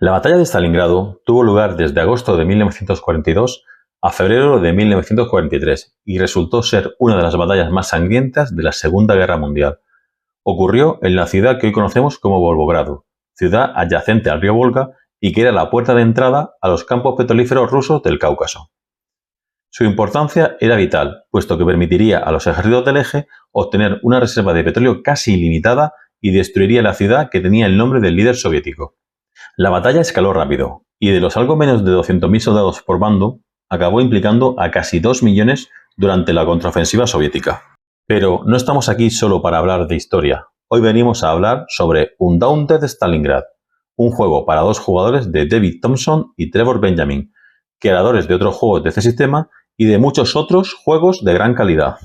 La batalla de Stalingrado tuvo lugar desde agosto de 1942 a febrero de 1943 y resultó ser una de las batallas más sangrientas de la Segunda Guerra Mundial. Ocurrió en la ciudad que hoy conocemos como Volgogrado, ciudad adyacente al río Volga y que era la puerta de entrada a los campos petrolíferos rusos del Cáucaso. Su importancia era vital, puesto que permitiría a los ejércitos del eje obtener una reserva de petróleo casi ilimitada y destruiría la ciudad que tenía el nombre del líder soviético. La batalla escaló rápido, y de los algo menos de 200.000 soldados por bando, acabó implicando a casi 2 millones durante la contraofensiva soviética. Pero no estamos aquí solo para hablar de historia. Hoy venimos a hablar sobre Undaunted Stalingrad, un juego para 2 jugadores de David Thompson y Trevor Benjamin, creadores de otros juegos de este sistema y de muchos otros juegos de gran calidad.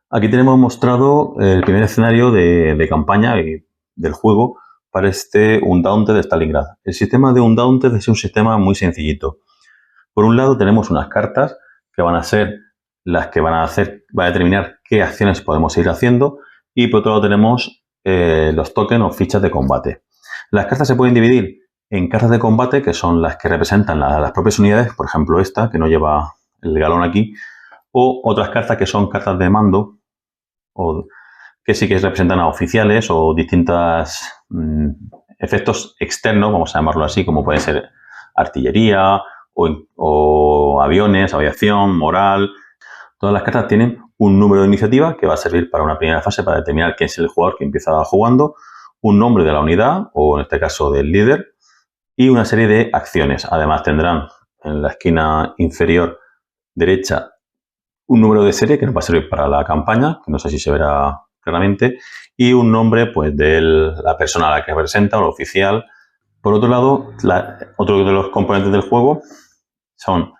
Aquí tenemos mostrado el primer escenario de campaña del juego para este Undaunted Stalingrad. El sistema de Undaunted es un sistema muy sencillito. Por un lado tenemos unas cartas que van a ser las que van a determinar qué acciones podemos ir haciendo, y por otro lado tenemos los tokens o fichas de combate. Las cartas se pueden dividir en cartas de combate, que son las que representan las propias unidades, por ejemplo esta, que no lleva el galón aquí, o otras cartas que son cartas de mando, o que sí que representan a oficiales o distintos efectos externos, vamos a llamarlo así, como puede ser artillería o aviones, aviación, moral. Todas las cartas tienen un número de iniciativa que va a servir para una primera fase para determinar quién es el jugador que empieza jugando, un nombre de la unidad, o en este caso del líder, y una serie de acciones. Además tendrán en la esquina inferior derecha un número de serie que nos va a servir para la campaña, que no sé si se verá claramente, y un nombre pues de la persona a la que representa o el oficial. Por otro lado, otro de los componentes del juego son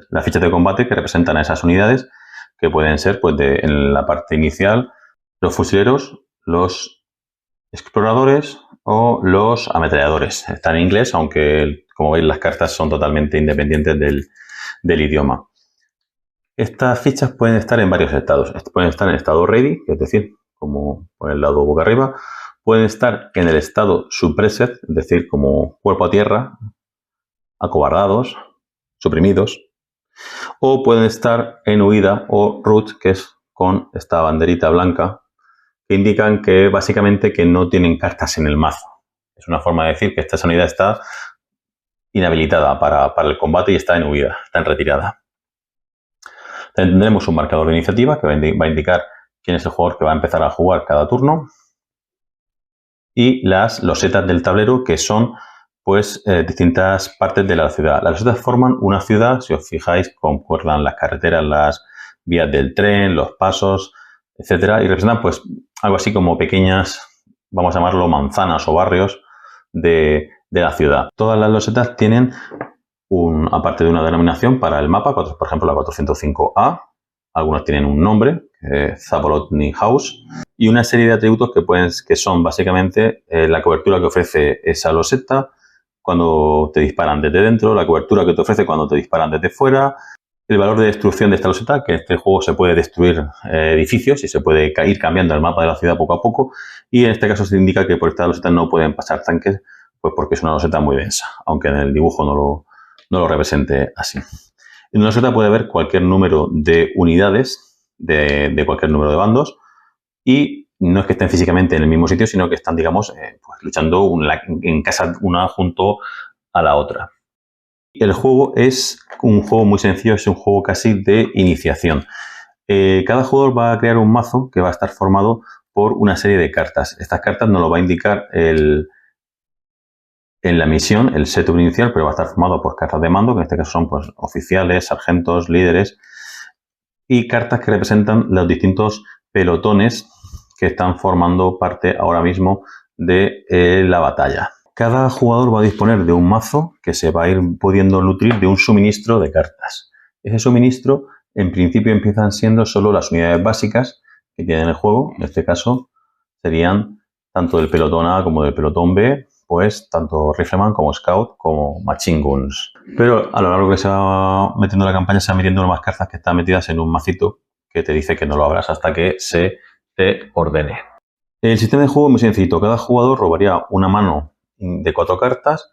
las fichas de combate que representan a esas unidades, que pueden ser pues en la parte inicial los fusileros, los exploradores o los ametralladores. Está en inglés, aunque como veis las cartas son totalmente independientes del idioma. Estas fichas pueden estar en varios estados. Pueden estar en estado ready, es decir, como por el lado boca arriba. Pueden estar en el estado suppressed, es decir, como cuerpo a tierra, acobardados, suprimidos. O pueden estar en huida o rout, que es con esta banderita blanca, que indican que básicamente que no tienen cartas en el mazo. Es una forma de decir que esta unidad está inhabilitada para el combate y está en huida, está en retirada. Tendremos un marcador de iniciativa que va a indicar quién es el jugador que va a empezar a jugar cada turno, y las losetas del tablero, que son pues distintas partes de la ciudad. Las losetas forman una ciudad, si os fijáis, concuerdan las carreteras, las vías del tren, los pasos, etcétera, y representan pues algo así como pequeñas, vamos a llamarlo manzanas o barrios de la ciudad. Todas las losetas tienen aparte de una denominación para el mapa, por ejemplo la 405A, algunos tienen un nombre, Zabolotny House, y una serie de atributos que son básicamente la cobertura que ofrece esa loseta cuando te disparan desde dentro, la cobertura que te ofrece cuando te disparan desde fuera, el valor de destrucción de esta loseta, que en este juego se puede destruir edificios y se puede ir cambiando el mapa de la ciudad poco a poco, y en este caso se indica que por esta loseta no pueden pasar tanques, pues porque es una loseta muy densa, aunque en el dibujo no lo represente así. En una loseta puede haber cualquier número de unidades de cualquier número de bandos, y no es que estén físicamente en el mismo sitio, sino que están, digamos, pues luchando en casa una junto a la otra. El juego es un juego muy sencillo, es un juego casi de iniciación. Cada jugador va a crear un mazo que va a estar formado por una serie de cartas. Estas cartas nos lo va a indicar en la misión, el setup inicial, pero va a estar formado por cartas de mando, que en este caso son pues, oficiales, sargentos, líderes, y cartas que representan los distintos pelotones que están formando parte ahora mismo de la batalla. Cada jugador va a disponer de un mazo que se va a ir pudiendo nutrir de un suministro de cartas. Ese suministro, en principio, empiezan siendo solo las unidades básicas que tiene el juego. En este caso, serían tanto del pelotón A como del pelotón B, pues tanto Rifleman como Scout como Machine Guns. Pero a lo largo que se va metiendo la campaña, se van metiendo más cartas que están metidas en un macito que te dice que no lo abras hasta que se te ordene. El sistema de juego es muy sencillo. Cada jugador robaría una mano de 4 cartas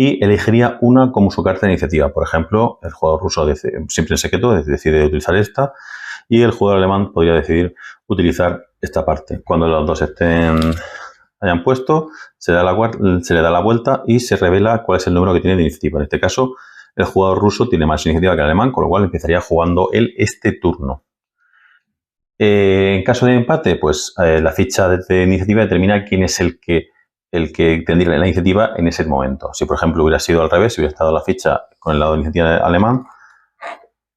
y elegiría una como su carta de iniciativa. Por ejemplo, el jugador ruso siempre en secreto decide utilizar esta y el jugador alemán podría decidir utilizar esta parte. Cuando los dos hayan puesto, se le da la vuelta y se revela cuál es el número que tiene de iniciativa. En este caso, el jugador ruso tiene más iniciativa que el alemán, con lo cual empezaría jugando él este turno. En caso de empate, pues la ficha de iniciativa determina quién es el que tendría la iniciativa en ese momento. Si, por ejemplo, hubiera sido al revés, si hubiera estado la ficha con el lado de iniciativa alemán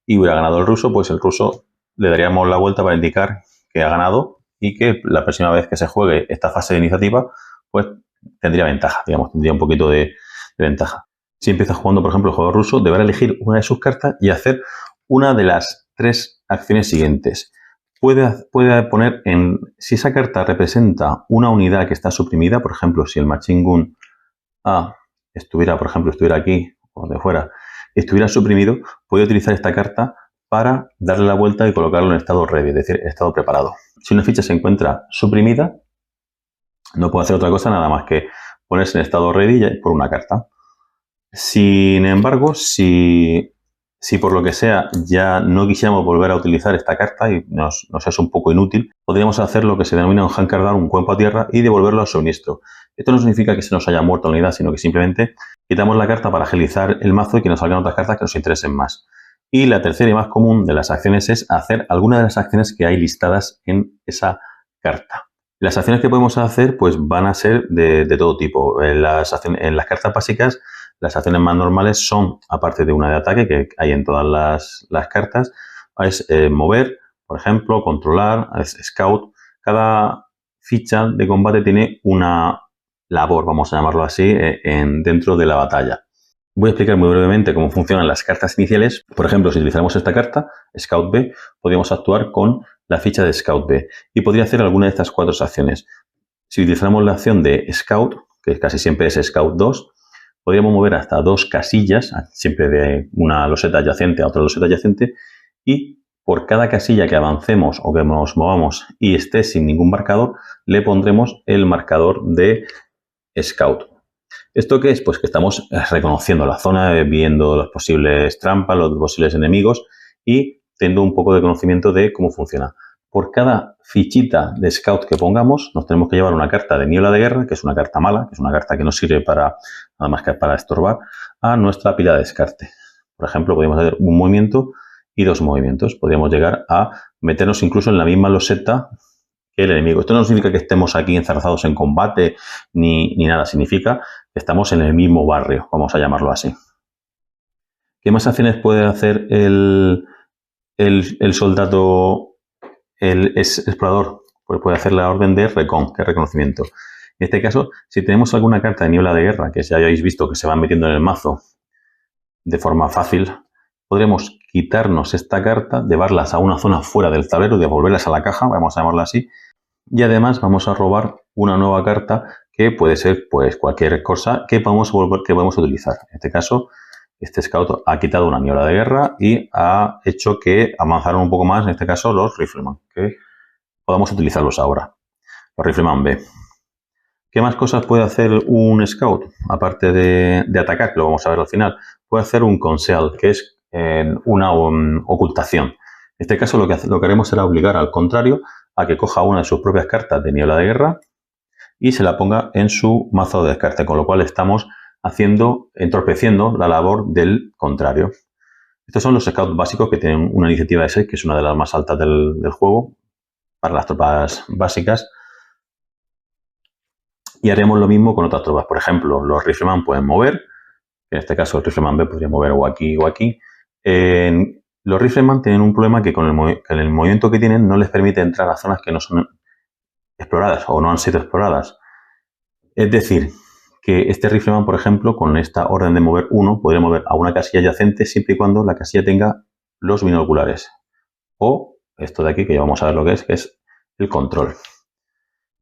y hubiera ganado el ruso, pues el ruso le daríamos la vuelta para indicar que ha ganado y que la próxima vez que se juegue esta fase de iniciativa, pues tendría ventaja, digamos, tendría un poquito de ventaja. Si empieza jugando, por ejemplo, el jugador ruso, deberá elegir una de sus cartas y hacer una de las 3 acciones siguientes. Puede poner si esa carta representa una unidad que está suprimida, por ejemplo, si el Machine Gun A estuviera aquí o donde fuera, estuviera suprimido, puede utilizar esta carta para darle la vuelta y colocarlo en estado ready, es decir, en estado preparado. Si una ficha se encuentra suprimida, no puede hacer otra cosa nada más que ponerse en estado ready por una carta. Sin embargo, si por lo que sea ya no quisiéramos volver a utilizar esta carta y nos es un poco inútil, podríamos hacer lo que se denomina un handcardar, un cuerpo a tierra, y devolverlo al suministro. Esto no significa que se nos haya muerto la unidad, sino que simplemente quitamos la carta para agilizar el mazo y que nos salgan otras cartas que nos interesen más. Y la tercera y más común de las acciones es hacer alguna de las acciones que hay listadas en esa carta. Las acciones que podemos hacer pues van a ser de todo tipo. En las cartas básicas, las acciones más normales son, aparte de una de ataque que hay en todas las cartas, es mover, por ejemplo, controlar, es scout. Cada ficha de combate tiene una labor, vamos a llamarlo así, dentro de la batalla. Voy a explicar muy brevemente cómo funcionan las cartas iniciales. Por ejemplo, si utilizamos esta carta, Scout B, podríamos actuar con la ficha de Scout B y podría hacer alguna de estas 4 acciones. Si utilizamos la acción de Scout, que casi siempre es Scout 2, podríamos mover hasta 2 casillas, siempre de una loseta adyacente a otra loseta adyacente, y por cada casilla que avancemos o que nos movamos y esté sin ningún marcador, le pondremos el marcador de Scout. ¿Esto qué es? Pues que estamos reconociendo la zona, viendo las posibles trampas, los posibles enemigos y teniendo un poco de conocimiento de cómo funciona. Por cada fichita de Scout que pongamos, nos tenemos que llevar una carta de niebla de guerra, que es una carta mala, que es una carta que no sirve nada más que para estorbar, a nuestra pila de descarte. Por ejemplo, podemos hacer un movimiento y 2 movimientos. Podríamos llegar a meternos incluso en la misma loseta que el enemigo. Esto no significa que estemos aquí enzarzados en combate ni nada, significa que estamos en el mismo barrio, vamos a llamarlo así. ¿Qué más acciones puede hacer el soldado, el explorador? Pues puede hacer la orden de recon, que es reconocimiento. En este caso, si tenemos alguna carta de niebla de guerra, que ya habéis visto que se van metiendo en el mazo de forma fácil, podremos quitarnos esta carta, llevarlas a una zona fuera del tablero, devolverlas a la caja, vamos a llamarla así, y además vamos a robar una nueva carta que puede ser pues cualquier cosa que podemos utilizar. En este caso, este Scout ha quitado una niebla de guerra y ha hecho que avanzaron un poco más, en este caso, los Rifleman, que podamos utilizarlos ahora. Los Rifleman B. ¿Qué más cosas puede hacer un Scout? Aparte de atacar, que lo vamos a ver al final, puede hacer un Conceal, que es una ocultación. En este caso lo que haremos será obligar al contrario a que coja una de sus propias cartas de niebla de guerra y se la ponga en su mazo de descarte, con lo cual estamos entorpeciendo la labor del contrario. Estos son los Scouts básicos que tienen una iniciativa de 6, que es una de las más altas del juego para las tropas básicas. Y haremos lo mismo con otras tropas. Por ejemplo, los Rifleman pueden mover. En este caso, el Rifleman B podría mover o aquí o aquí. Los Rifleman tienen un problema que con el movimiento que tienen no les permite entrar a zonas que no son exploradas o no han sido exploradas. Es decir, que este Rifleman, por ejemplo, con esta orden de mover 1, podría mover a una casilla adyacente siempre y cuando la casilla tenga los binoculares. O esto de aquí, que ya vamos a ver lo que es el control.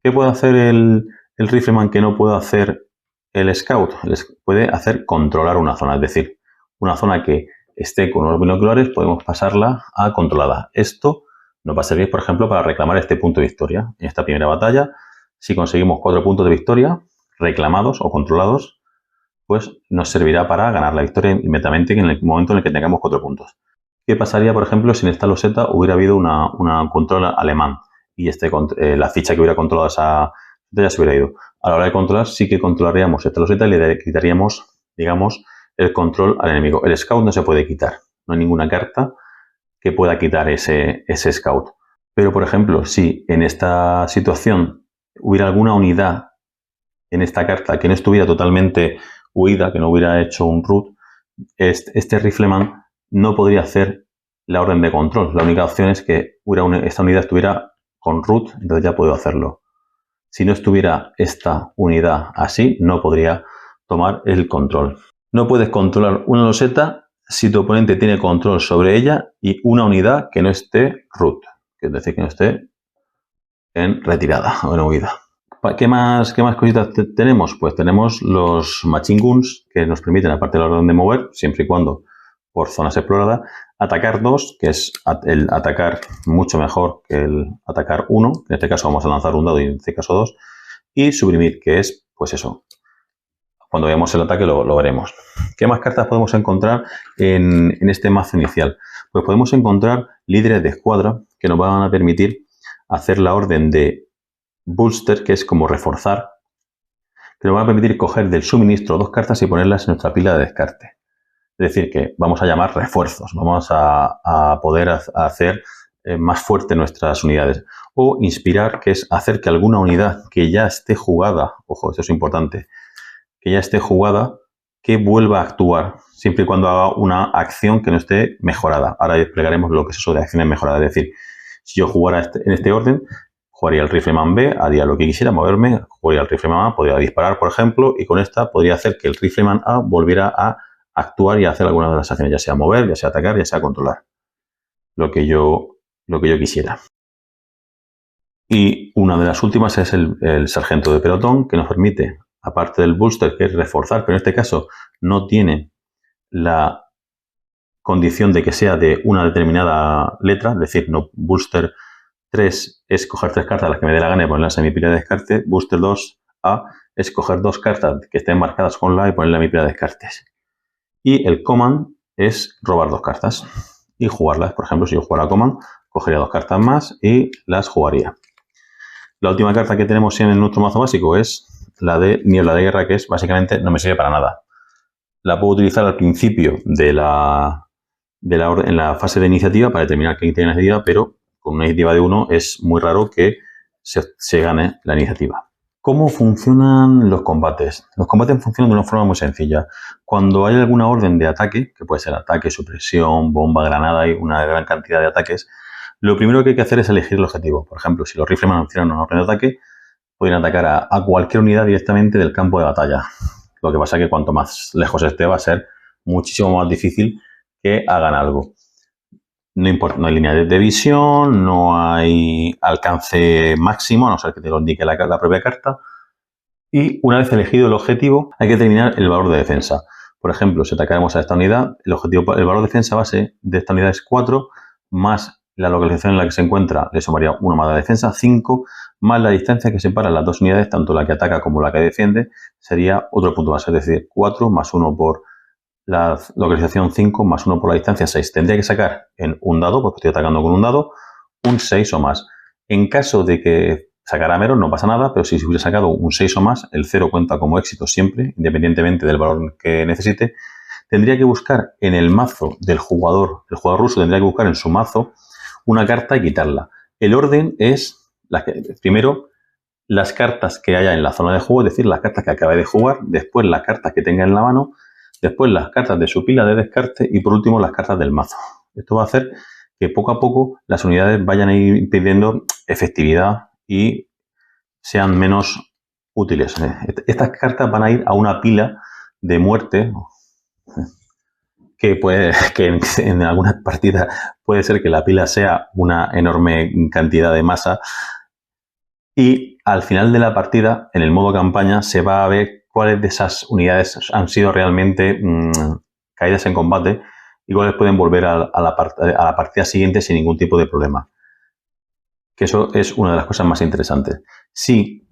¿Qué puede hacer el Rifleman que no puede hacer el Scout? Puede hacer controlar una zona, es decir, una zona que esté con los binoculares podemos pasarla a controlada. Esto nos va a servir, por ejemplo, para reclamar este punto de victoria. En esta primera batalla, si conseguimos 4 puntos de victoria reclamados o controlados, pues nos servirá para ganar la victoria inmediatamente en el momento en el que tengamos 4 puntos. ¿Qué pasaría, por ejemplo, si en esta loseta hubiera habido un control alemán y la ficha que hubiera controlado esa ya se hubiera ido? A la hora de controlar, sí que controlaríamos esta loseta y le quitaríamos, digamos, el control al enemigo. El scout no se puede quitar, no hay ninguna carta que pueda quitar ese scout. Pero, por ejemplo, si en esta situación hubiera alguna unidad en esta carta que no estuviera totalmente huida, que no hubiera hecho un root, este rifleman no podría hacer la orden de control. La única opción es que esta unidad estuviera con root, entonces ya puedo hacerlo. Si no estuviera esta unidad así, no podría tomar el control. No puedes controlar una loseta si tu oponente tiene control sobre ella y una unidad que no esté root, que es decir, que no esté en retirada o en huida. ¿Qué más cositas tenemos? Pues tenemos los machine guns, que nos permiten, aparte de la orden de mover, siempre y cuando por zonas exploradas, atacar 2, que es el atacar mucho mejor que el atacar 1, en este caso vamos a lanzar un dado y en este caso 2, y suprimir, que es, pues eso, cuando veamos el ataque lo veremos. ¿Qué más cartas podemos encontrar en este mazo inicial? Pues podemos encontrar líderes de escuadra que nos van a permitir hacer la orden de bolster, que es como reforzar, que nos va a permitir coger del suministro 2 cartas y ponerlas en nuestra pila de descarte. Es decir, que vamos a llamar refuerzos, vamos a poder hacer más fuerte nuestras unidades. O inspirar, que es hacer que alguna unidad que ya esté jugada, ojo, esto es importante, que ya esté jugada, que vuelva a actuar, siempre y cuando haga una acción que no esté mejorada. Ahora desplegaremos lo que es eso de acciones mejoradas. Es decir, si yo jugara en este orden, jugaría el rifleman B, haría lo que quisiera, moverme, jugaría el rifleman A, podría disparar, por ejemplo, y con esta podría hacer que el rifleman A volviera a actuar y hacer alguna de las acciones, ya sea mover, ya sea atacar, ya sea controlar. Lo que yo quisiera. Y una de las últimas es el sargento de pelotón, que nos permite, aparte del booster, que es reforzar, pero en este caso no tiene la condición de que sea de una determinada letra, es decir, no booster 3 es coger 3 cartas las que me dé la gana y ponerlas en mi pila de descarte. Booster 2A es coger 2 cartas que estén marcadas con la y ponerlas en mi pila de descartes. Y el command es robar 2 cartas y jugarlas. Por ejemplo, si yo jugara command, cogería 2 cartas más y las jugaría. La última carta que tenemos en nuestro mazo básico es la de niebla de guerra, que es básicamente no me sirve para nada. La puedo utilizar al principio en la fase de iniciativa para determinar quién tiene iniciativa, pero con una iniciativa de 1 es muy raro que se gane la iniciativa. ¿Cómo funcionan los combates? Los combates funcionan de una forma muy sencilla. Cuando hay alguna orden de ataque, que puede ser ataque, supresión, bomba, granada, hay una gran cantidad de ataques, lo primero que hay que hacer es elegir el objetivo. Por ejemplo, si los riflemen hicieran una orden de ataque, pueden atacar a cualquier unidad directamente del campo de batalla. Lo que pasa es que cuanto más lejos esté va a ser muchísimo más difícil que hagan algo. No importa, no hay línea de visión, no hay alcance máximo, a no ser que te lo indique la propia carta. Y una vez elegido el objetivo, hay que determinar el valor de defensa. Por ejemplo, si atacáramos a esta unidad, el valor de defensa base de esta unidad es 4, más la localización en la que se encuentra, le sumaría 1 más la defensa, 5, más la distancia que separa las dos unidades, tanto la que ataca como la que defiende, sería otro punto más, es decir, 4 más 1 por la localización 5 más 1 por la distancia 6. Tendría que sacar en un dado, porque estoy atacando con un dado, un 6 o más. En caso de que sacara menos no pasa nada, pero si hubiera sacado un 6 o más, el 0 cuenta como éxito siempre, independientemente del valor que necesite. Tendría que buscar en el mazo del jugador, el jugador ruso tendría que buscar en su mazo una carta y quitarla. El orden es, primero, las cartas que haya en la zona de juego, es decir, las cartas que acabe de jugar, después las cartas que tenga en la mano, después las cartas de su pila de descarte y por último las cartas del mazo. Esto va a hacer que poco a poco las unidades vayan a ir pidiendo efectividad y sean menos útiles. Estas cartas van a ir a una pila de muerte que en algunas partidas puede ser que la pila sea una enorme cantidad de masa y al final de la partida, en el modo campaña, se va a ver cuáles de esas unidades han sido realmente caídas en combate y cuáles pueden volver a la partida siguiente sin ningún tipo de problema. Que eso es una de las cosas más interesantes. Si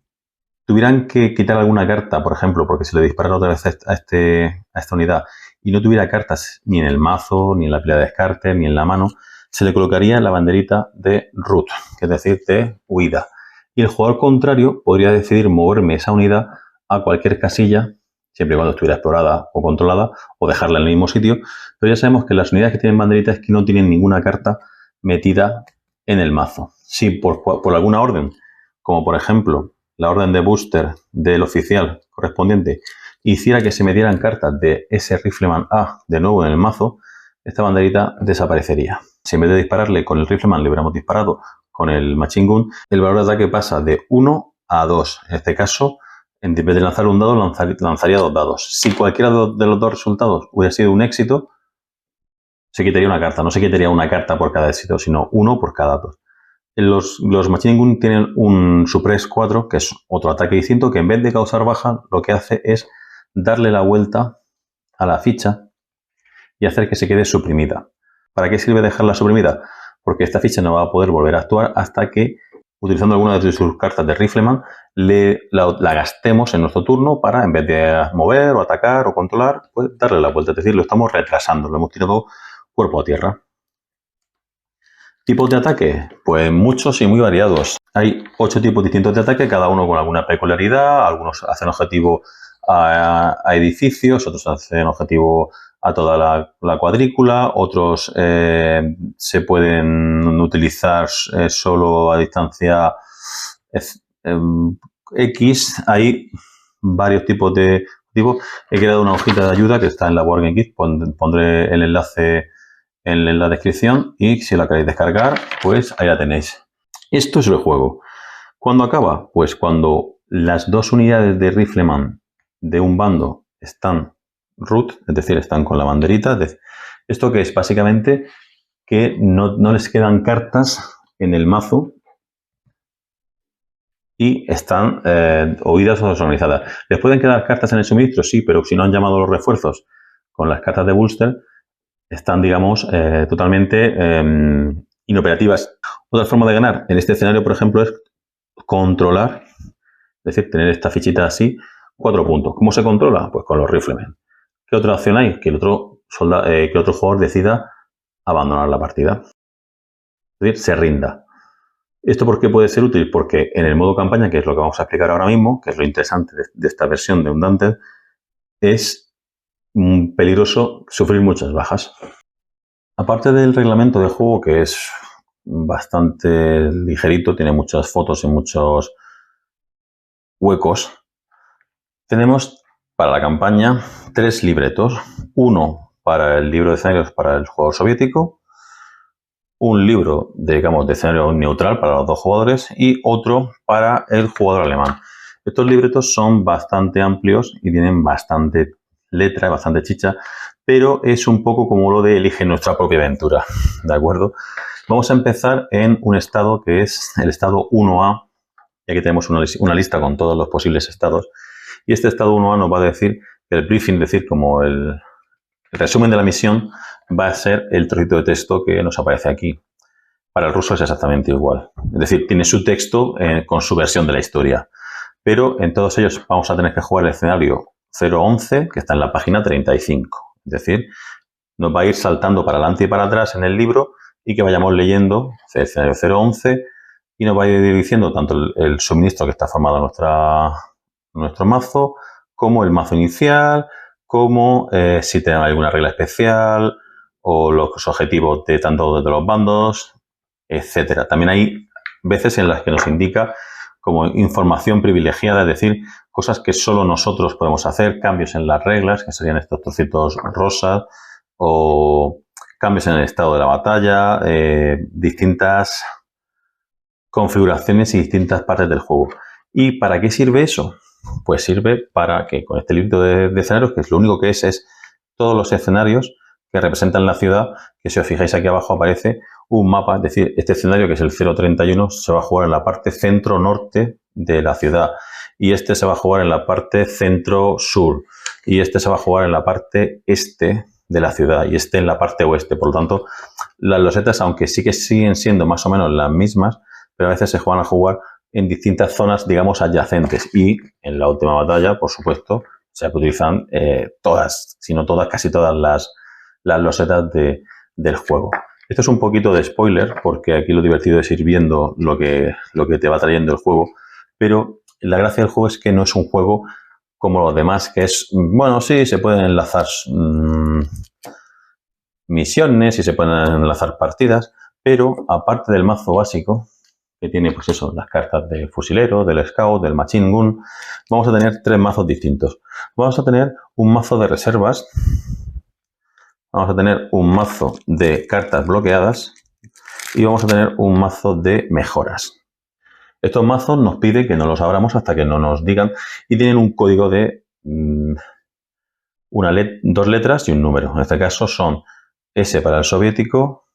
tuvieran que quitar alguna carta, por ejemplo, porque se le disparara otra vez a esta unidad y no tuviera cartas ni en el mazo, ni en la pila de descarte, ni en la mano, se le colocaría la banderita de rout, que es decir, de huida. Y el jugador contrario podría decidir moverme esa unidad a cualquier casilla, siempre y cuando estuviera explorada o controlada, o dejarla en el mismo sitio. Pero ya sabemos que las unidades que tienen banderita es que no tienen ninguna carta metida en el mazo. Si por alguna orden, como por ejemplo la orden de booster del oficial correspondiente, hiciera que se metieran cartas de ese Rifleman A de nuevo en el mazo, esta banderita desaparecería. Si en vez de dispararle con el Rifleman le hubiéramos disparado con el Machine Gun, el valor de ataque pasa de 1 a 2. En este caso, en vez de lanzar un dado, lanzaría 2 dados. Si cualquiera de los dos resultados hubiera sido un éxito, se quitaría una carta. No se quitaría una carta por cada éxito, sino uno por cada 2. Los Machine Gun tienen un Suppress 4, que es otro ataque distinto, que en vez de causar baja, lo que hace es darle la vuelta a la ficha y hacer que se quede suprimida. ¿Para qué sirve dejarla suprimida? Porque esta ficha no va a poder volver a actuar hasta que, utilizando alguna de sus cartas de Rifleman, la gastemos en nuestro turno para, en vez de mover o atacar o controlar, pues darle la vuelta. Es decir, lo estamos retrasando, lo hemos tirado cuerpo a tierra. ¿Tipos de ataque? Pues muchos y muy variados. Hay 8 tipos distintos de ataque, cada uno con alguna peculiaridad. Algunos hacen objetivo a edificios, otros hacen objetivo a toda la cuadrícula, otros se pueden utilizar solo a distancia X. Hay varios tipos de objetivos. He creado una hojita de ayuda que está en la Wargame Kit, pondré el enlace en la descripción y si la queréis descargar, pues ahí la tenéis. Esto es el juego. ¿Cuándo acaba? Pues cuando las 2 unidades de Rifleman de un bando están root, es decir, están con la banderita. Esto que es básicamente que no les quedan cartas en el mazo y están oídas o desorganizadas. ¿Les pueden quedar cartas en el suministro? Sí, pero si no han llamado los refuerzos con las cartas de booster, están, digamos, totalmente inoperativas. Otra forma de ganar en este escenario, por ejemplo, es controlar, es decir, tener esta fichita así, 4 puntos. ¿Cómo se controla? Pues con los Riflemen. ¿Qué otra opción hay? Que el otro jugador decida abandonar la partida. Es decir, se rinda. ¿Esto por qué puede ser útil? Porque en el modo campaña, que es lo que vamos a explicar ahora mismo, que es lo interesante de esta versión de Undaunted, es peligroso sufrir muchas bajas. Aparte del reglamento de juego, que es bastante ligerito, tiene muchas fotos y muchos huecos, tenemos para la campaña 3 libretos. Uno para el libro de escenarios para el jugador soviético, un libro, digamos, de escenario neutral para los 2 jugadores y otro para el jugador alemán. Estos libretos son bastante amplios y tienen bastante letra, bastante chicha, pero es un poco como lo de elige nuestra propia aventura, ¿de acuerdo? Vamos a empezar en un estado que es el estado 1A, y aquí tenemos una lista con todos los posibles estados, y este estado 1A nos va a decir, el briefing, es decir, como el resumen de la misión, va a ser el trocito de texto que nos aparece aquí. Para el ruso es exactamente igual, es decir, tiene su texto con su versión de la historia, pero en todos ellos vamos a tener que jugar el escenario 011, que está en la página 35. Es decir, nos va a ir saltando para adelante y para atrás en el libro y que vayamos leyendo el escenario 011 y nos va a ir diciendo tanto el suministro que está formado en nuestro mazo, como el mazo inicial, como si tenemos alguna regla especial o los objetivos de tanto de los bandos, etcétera. También hay veces en las que nos indica como información privilegiada, es decir, cosas que solo nosotros podemos hacer, cambios en las reglas, que serían estos trocitos rosas, o cambios en el estado de la batalla, distintas configuraciones y distintas partes del juego. ¿Y para qué sirve eso? Pues sirve para que con este libro de escenarios, que es lo único que es todos los escenarios que representan la ciudad, que si os fijáis aquí abajo aparece un mapa, es decir, este escenario que es el 031 se va a jugar en la parte centro-norte de la ciudad y este se va a jugar en la parte centro-sur y este se va a jugar en la parte este de la ciudad y este en la parte oeste. Por lo tanto, las losetas, aunque sí que siguen siendo más o menos las mismas, pero a veces se van a jugar en distintas zonas, digamos, adyacentes. Y en la última batalla, por supuesto, se utilizan todas, si no todas, casi todas las losetas del juego. Esto es un poquito de spoiler, porque aquí lo divertido es ir viendo lo que te va trayendo el juego, pero la gracia del juego es que no es un juego como los demás, que es, bueno, sí, se pueden enlazar misiones y se pueden enlazar partidas, pero aparte del mazo básico, que tiene pues eso, las cartas del fusilero, del scout, del machine gun, vamos a tener 3 mazos distintos. Vamos a tener un mazo de reservas, vamos a tener un mazo de cartas bloqueadas y vamos a tener un mazo de mejoras. Estos mazos nos pide que no los abramos hasta que no nos digan y tienen un código de 2 letras y un número. En este caso son S para el soviético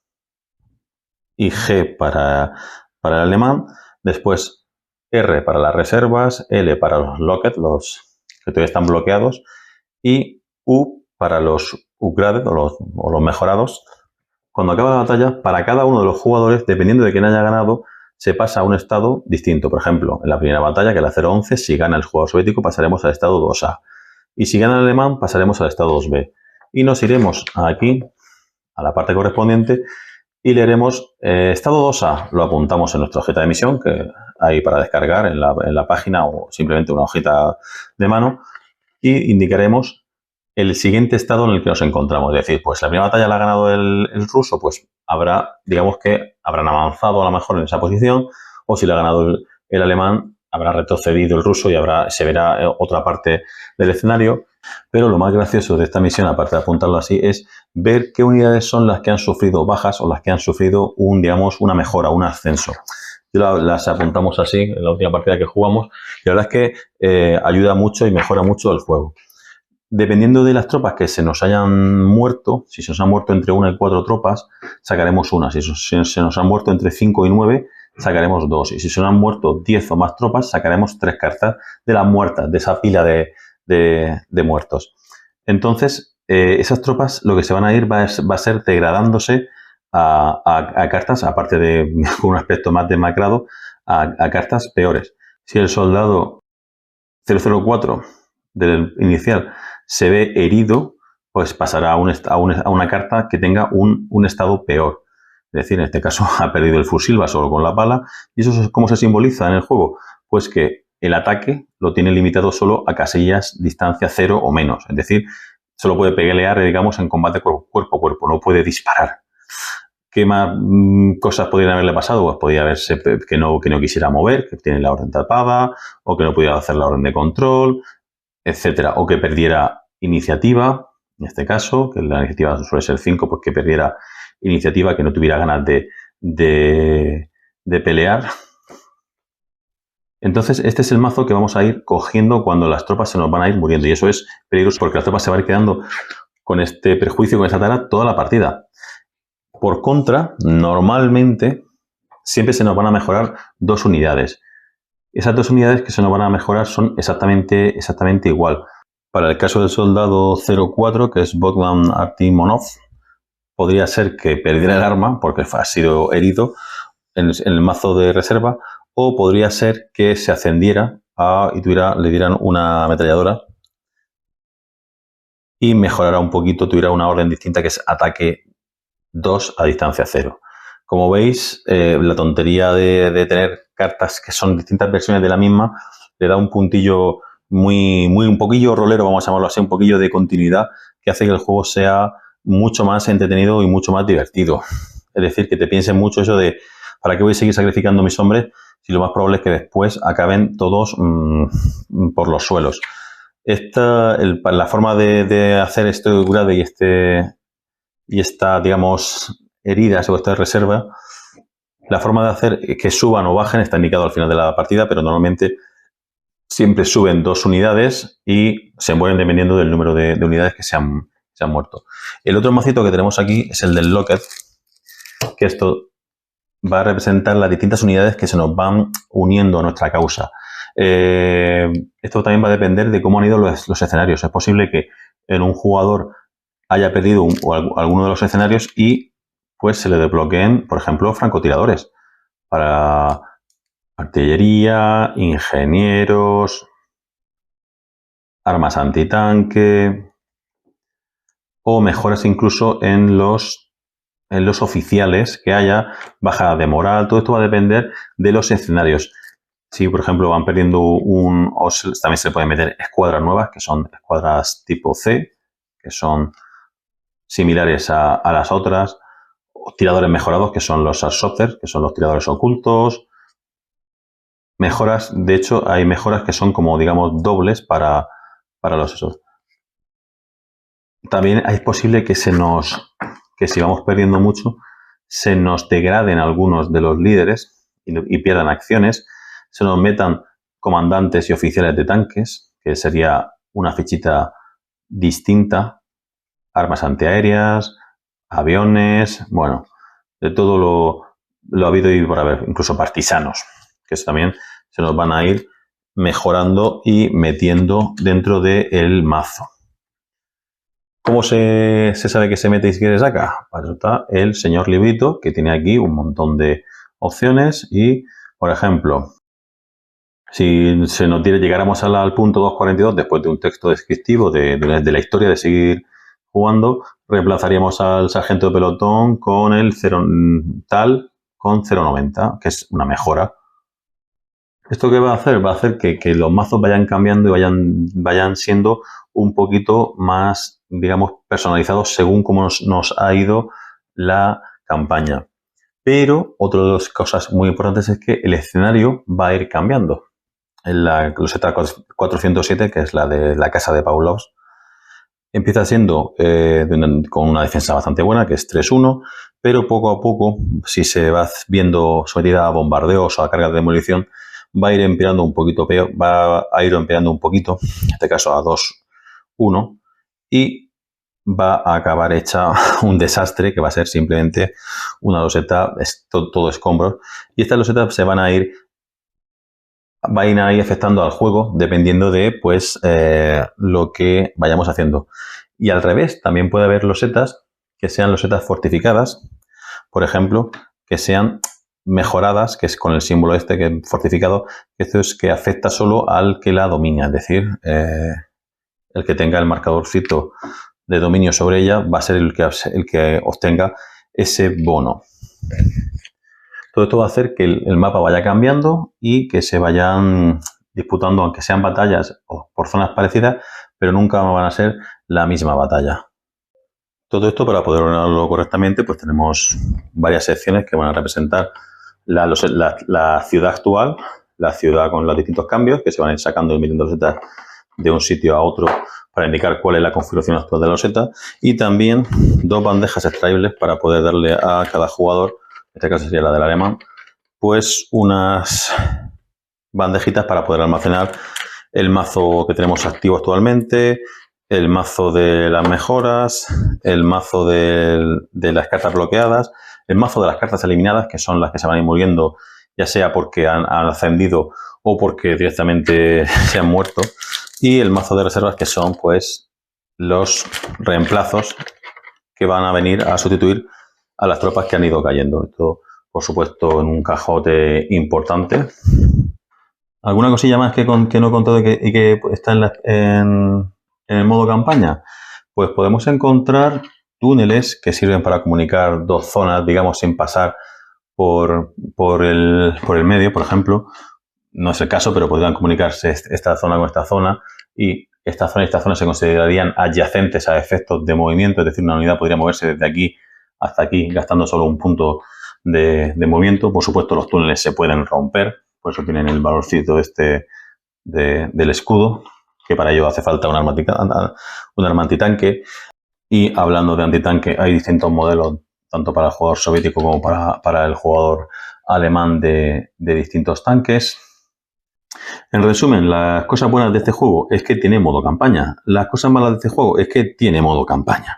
y G para el alemán. Después R para las reservas, L para los locked, los que todavía están bloqueados, y U para los upgraded o los mejorados. Cuando acaba la batalla, para cada uno de los jugadores, dependiendo de quién haya ganado, se pasa a un estado distinto. Por ejemplo, en la primera batalla, que es la 0-11, si gana el jugador soviético, pasaremos al estado 2A. Y si gana el alemán, pasaremos al estado 2B. Y nos iremos aquí, a la parte correspondiente, y leeremos estado 2A. Lo apuntamos en nuestra hojita de misión, que hay para descargar en la página, o simplemente una hojita de mano, y indicaremos el siguiente estado en el que nos encontramos. Es decir, pues la primera batalla la ha ganado el ruso, pues digamos que habrán avanzado a lo mejor en esa posición, o si la ha ganado el alemán, habrá retrocedido el ruso y se verá otra parte del escenario. Pero lo más gracioso de esta misión, aparte de apuntarlo así, es ver qué unidades son las que han sufrido bajas o las que han sufrido una mejora, un ascenso. Las apuntamos así en la última partida que jugamos y la verdad es que ayuda mucho y mejora mucho el juego. Dependiendo de las tropas que se nos hayan muerto, si se nos han muerto entre 1 y 4 tropas, sacaremos una. Si se nos han muerto entre 5 y 9, sacaremos 2. Y si se nos han muerto 10 o más tropas, sacaremos 3 cartas de las muertas, de esa pila de muertos. Entonces, esas tropas lo que se van a ir va a ser degradándose a cartas, aparte de un aspecto más demacrado, a cartas peores. Si el soldado 004 del inicial se ve herido, pues pasará a una carta que tenga un estado peor. Es decir, en este caso ha perdido el fusil, va solo con la bala. ¿Y eso cómo se simboliza en el juego? Pues que el ataque lo tiene limitado solo a casillas distancia 0 o menos. Es decir, solo puede pelear, digamos, en combate cuerpo a cuerpo, no puede disparar. ¿Qué más cosas podrían haberle pasado? Pues podría haberse que no quisiera mover, que tiene la orden tapada, o que no pudiera hacer la orden de control, etcétera, o que perdiera iniciativa, en este caso, que la iniciativa suele ser 5, pues que perdiera iniciativa, que no tuviera ganas de pelear. Entonces, este es el mazo que vamos a ir cogiendo cuando las tropas se nos van a ir muriendo, y eso es peligroso porque las tropas se van a ir quedando con este perjuicio, con esta tara, toda la partida. Por contra, normalmente, siempre se nos van a mejorar 2 unidades. Esas 2 unidades que se nos van a mejorar son exactamente igual. Para el caso del soldado 04, que es Bogdan Artimonov, podría ser que perdiera el arma porque ha sido herido en el mazo de reserva, o podría ser que se ascendiera y le dieran una ametralladora y mejorara un poquito, tuviera una orden distinta que es ataque 2 a distancia 0. Como veis, la tontería de tener cartas que son distintas versiones de la misma le da un puntillo un poquillo rolero, vamos a llamarlo así, un poquillo de continuidad que hace que el juego sea mucho más entretenido y mucho más divertido. Es decir, que te pienses mucho eso de ¿para qué voy a seguir sacrificando mis hombres si lo más probable es que después acaben todos por los suelos? La forma de hacer este upgrade y esta, digamos, heridas o esta reserva, la forma de hacer que suban o bajen está indicado al final de la partida, pero normalmente siempre suben 2 unidades y se mueren dependiendo del número de unidades que se han muerto. El otro macito que tenemos aquí es el del Locked, que esto va a representar las distintas unidades que se nos van uniendo a nuestra causa. Esto también va a depender de cómo han ido los escenarios. Es posible que en un jugador haya perdido alguno de los escenarios y pues se le desbloqueen, por ejemplo, francotiradores para artillería, ingenieros, armas antitanque o mejoras incluso en los oficiales que haya, bajada de moral. Todo esto va a depender de los escenarios. Si, por ejemplo, van perdiendo también se le pueden meter escuadras nuevas, que son escuadras tipo C, que son similares a las otras. Tiradores mejorados, que son los Assaulters, que son los tiradores ocultos. Mejoras, de hecho, hay mejoras que son como, digamos, dobles para los esos. También es posible que si vamos perdiendo mucho, se nos degraden algunos de los líderes y pierdan acciones, se nos metan comandantes y oficiales de tanques, que sería una fichita distinta, armas antiaéreas, aviones, bueno, de todo lo habido y por haber, incluso partisanos, que eso también se nos van a ir mejorando y metiendo dentro del mazo. ¿Cómo se sabe que se mete y que se saca? Pues está el señor librito, que tiene aquí un montón de opciones y, por ejemplo, si llegáramos al punto 242 después de un texto descriptivo de la historia de seguir jugando, reemplazaríamos al sargento de pelotón con el 090, que es una mejora. ¿Esto qué va a hacer? Va a hacer que los mazos vayan cambiando y vayan siendo un poquito más, digamos, personalizados según cómo nos ha ido la campaña. Pero otra de las cosas muy importantes es que el escenario va a ir cambiando. En la loseta 407, que es la de la casa de Pavlovsk, empieza siendo con una defensa bastante buena, que es 3-1, pero poco a poco, si se va viendo sometida a bombardeos o a cargas de munición, va a ir empeorando un poquito, en este caso a 2-1, y va a acabar hecha un desastre que va a ser simplemente una loseta, todo escombros, y estas losetas van a ir afectando al juego dependiendo de pues lo que vayamos haciendo. Y al revés, también puede haber losetas que sean losetas fortificadas, por ejemplo, que sean mejoradas, que es con el símbolo este que es fortificado, que esto es que afecta solo al que la domina, es decir, el que tenga el marcadorcito de dominio sobre ella va a ser el que obtenga ese bono. Todo esto va a hacer que el mapa vaya cambiando y que se vayan disputando, aunque sean batallas o por zonas parecidas, pero nunca van a ser la misma batalla. Todo esto, para poder ordenarlo correctamente, pues tenemos varias secciones que van a representar la ciudad actual, la ciudad con los distintos cambios que se van a ir sacando y metiendo losetas de un sitio a otro para indicar cuál es la configuración actual de la loseta, y también dos bandejas extraíbles para poder darle a cada jugador, en este caso sería la del alemán, pues unas bandejitas para poder almacenar el mazo que tenemos activo actualmente, el mazo de las mejoras, el mazo de las cartas bloqueadas, el mazo de las cartas eliminadas, que son las que se van a ir muriendo, ya sea porque han ascendido o porque directamente se han muerto, y el mazo de reservas, que son pues los reemplazos que van a venir a sustituir a las tropas que han ido cayendo. Esto, por supuesto, en un cajote importante. ¿Alguna cosilla más que no he contado y que está en el modo campaña? Pues podemos encontrar túneles que sirven para comunicar dos zonas, digamos, sin pasar por el medio, por ejemplo. No es el caso, pero podrían comunicarse esta zona con esta zona, y esta zona y esta zona se considerarían adyacentes a efectos de movimiento, es decir, una unidad podría moverse desde aquí hasta aquí gastando solo un punto de movimiento. Por supuesto, los túneles se pueden romper, por eso tienen el valorcito del escudo, que para ello hace falta un arma antitanque. Y hablando de antitanque, hay distintos modelos, tanto para el jugador soviético como para el jugador alemán, de distintos tanques. En resumen, las cosas buenas de este juego es que tiene modo campaña. Las cosas malas de este juego es que tiene modo campaña.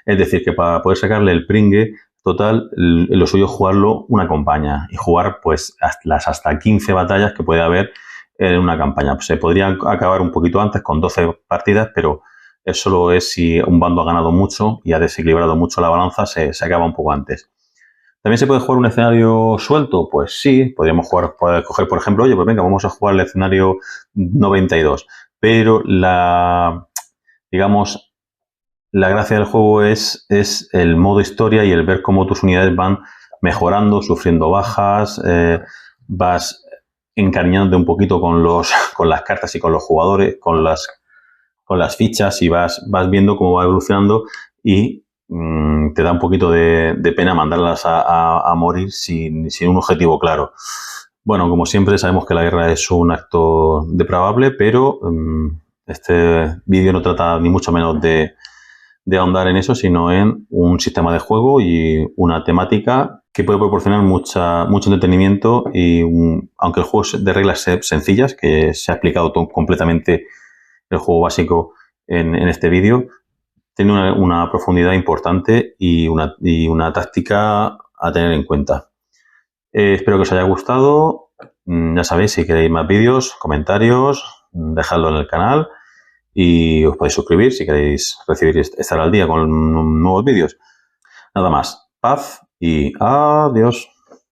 Es decir, que para poder sacarle el pringue total, lo suyo es jugarlo una campaña y jugar pues las hasta 15 batallas que puede haber en una campaña. Se podría acabar un poquito antes con 12 partidas, pero eso solo es si un bando ha ganado mucho y ha desequilibrado mucho la balanza, se acaba un poco antes. ¿También se puede jugar un escenario suelto? Pues sí, podríamos coger, por ejemplo, oye, pues venga, vamos a jugar el escenario 92. Pero digamos, la gracia del juego es el modo historia y el ver cómo tus unidades van mejorando, sufriendo bajas, vas encariñándote un poquito con las cartas y con los jugadores, con las fichas, y vas viendo cómo va evolucionando, y te da un poquito de pena mandarlas a morir sin un objetivo claro. Bueno, como siempre, sabemos que la guerra es un acto depravable, pero este vídeo no trata ni mucho menos de ahondar en eso, sino en un sistema de juego y una temática que puede proporcionar mucho entretenimiento, y aunque el juego es de reglas sencillas, que se ha explicado completamente el juego básico en este vídeo, tiene una profundidad importante y una táctica a tener en cuenta. Espero que os haya gustado. Ya sabéis, si queréis más vídeos, comentarios, dejadlo en el canal, y os podéis suscribir si queréis estar al día con nuevos vídeos. Nada más. Paz y adiós.